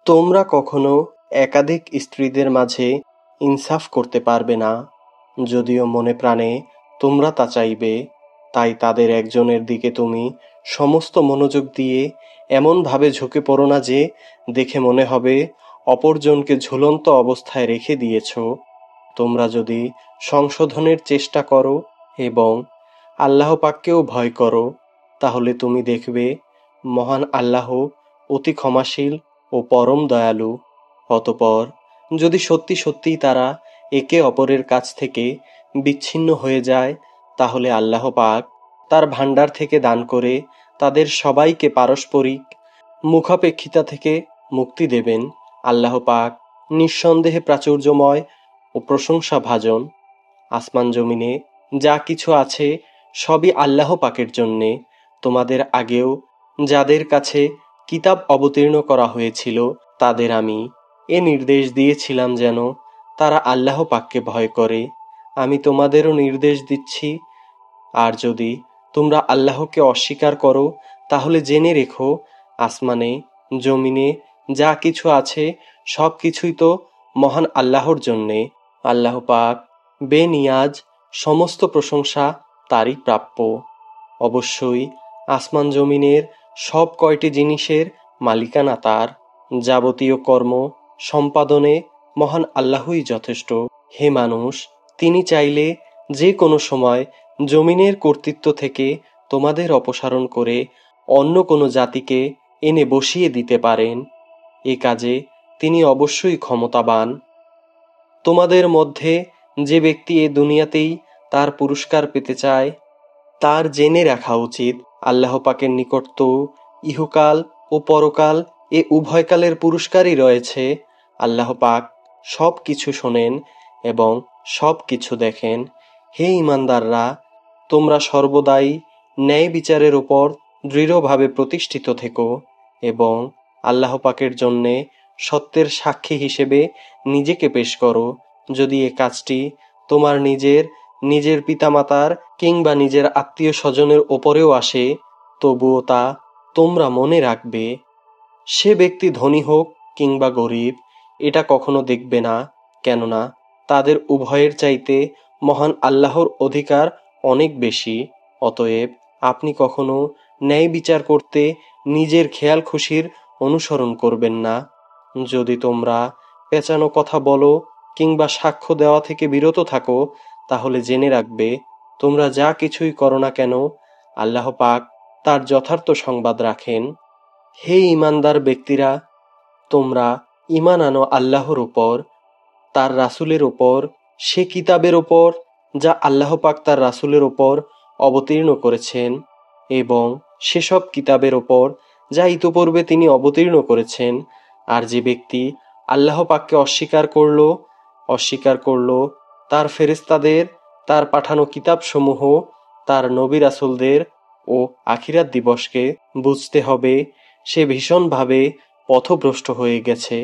তোমরা কখনো একাধিক স্ত্রীদের মাঝে ইনসাফ করতে পারবে না, যদিও মনে প্রাণে তোমরা তা চাইবে। তাই তাদের একজনের দিকে তুমি সমস্ত মনোযোগ দিয়ে এমনভাবে ঝুঁকে পড়ো না যে দেখে মনে হবে অপরজনকে ঝুলন্ত অবস্থায় রেখে দিয়েছ। তোমরা যদি সংশোধনের চেষ্টা করো এবং আল্লাহ পাককেও ভয় করো, তাহলে তুমি দেখবে মহান আল্লাহ অতি ক্ষমাশীল ও পরম দয়ালু। অতঃপর যদি সত্যি সত্যিই তারা একে অপরের কাছ থেকে বিচ্ছিন্ন হয়ে যায়, তাহলে আল্লাহ পাক তার ভান্ডার থেকে দান করে তাদের সবাইকে পারস্পরিক মুখাপেক্ষিতা থেকে মুক্তি দেবেন। আল্লাহ পাক নিঃসন্দেহে প্রাচুর্যময় ও প্রশংসা ভাজন। আসমান জমিনে যা কিছু আছে সবই আল্লাহ পাকের জন্যে। তোমাদের আগেও যাদের কাছে কিতাব অবতীর্ণ করা হয়েছিল তাদের আমি এ নির্দেশ দিয়েছিলাম যেন তারা আল্লাহ পাককে ভয় করে। আমি তোমাদেরও নির্দেশ দিচ্ছি, আর যদি তোমরা আল্লাহকে অস্বীকার করো তাহলে জেনে রেখো আসমানে জমিনে যা কিছু আছে সব কিছুই তো মহান আল্লাহর জন্যে। আল্লাহ পাক বেনিয়াজ, সমস্ত প্রশংসা তারই প্রাপ্য। অবশ্যই আসমান জমিনের সব কয়টি জিনিসের মালিকানা তার। যাবতীয় কর্ম সম্পাদনে মহান আল্লাহই যথেষ্ট। হে মানুষ, তিনি চাইলে যে কোনো সময় জমিনের কর্তৃত্ব থেকে তোমাদের অপসারণ করে অন্য কোনো জাতিকে এনে বসিয়ে দিতে পারেন। এ কাজে তিনি অবশ্যই ক্ষমতাবান। তোমাদের মধ্যে যে ব্যক্তি এ দুনিয়াতেই তার পুরস্কার পেতে চায়, তার জেনে রাখা উচিত আল্লাহ পাকের নিকট তো ইহকাল ও পরকাল এ উভয়কালের পুরস্কারই রয়েছে। আল্লাহ পাক সব কিছু শোনেন এবং সব কিছু দেখেন। হে ঈমানদাররা, তোমরা সর্বদাই ন্যায় বিচারের উপর দৃঢ়ভাবে প্রতিষ্ঠিত থেকো এবং আল্লাহ পাকের জন্যে সত্যের সাক্ষী হিসেবে নিজেকে পেশ করো। যদি এ কাজটি তোমার নিজের পিতামাতার কিংবা নিজের আত্মীয় স্বজনের ওপরেও আসে, তবুও তা তোমরা মনে রাখবে। সে ব্যক্তি ধনী হোক কিংবা গরিব, এটা কখনো দেখবে না, কেননা তাদের উভয়ের চাইতে মহান আল্লাহর অধিকার অনেক বেশি। অতএব আপনি কখনো ন্যায় বিচার করতে নিজের খেয়াল খুশির অনুসরণ করবেন না। যদি তোমরা পেঁচানো কথা বলো কিংবা সাক্ষ্য দেওয়া থেকে বিরত থাকো, তাহলে জেনে রাখবে তোমরা যা কিছুই করো না কেন আল্লাহ পাক তার যথার্থ সংবাদ রাখেন। হে ঈমানদার ব্যক্তিরা, তোমরা ঈমান আনো আল্লাহর উপর, তার রাসূলের উপর, সে কিতাবের উপর যা আল্লাহ পাক তার রাসূলের উপর অবতীর্ণ করেছেন, এবং সেসব কিতাবের উপর যা ইতোপূর্বে তিনি অবতীর্ণ করেছেন। আর যে ব্যক্তি আল্লাহ পাককে অস্বীকার করলো, তার ফেরেশতাদের, তার পাঠানো কিতাবসমূহ, তার নবী রাসূলদের ও আখিরাত দিবসকে, বুঝতে হবে সে ভীষণভাবে পথভ্রষ্ট হয়ে গেছে।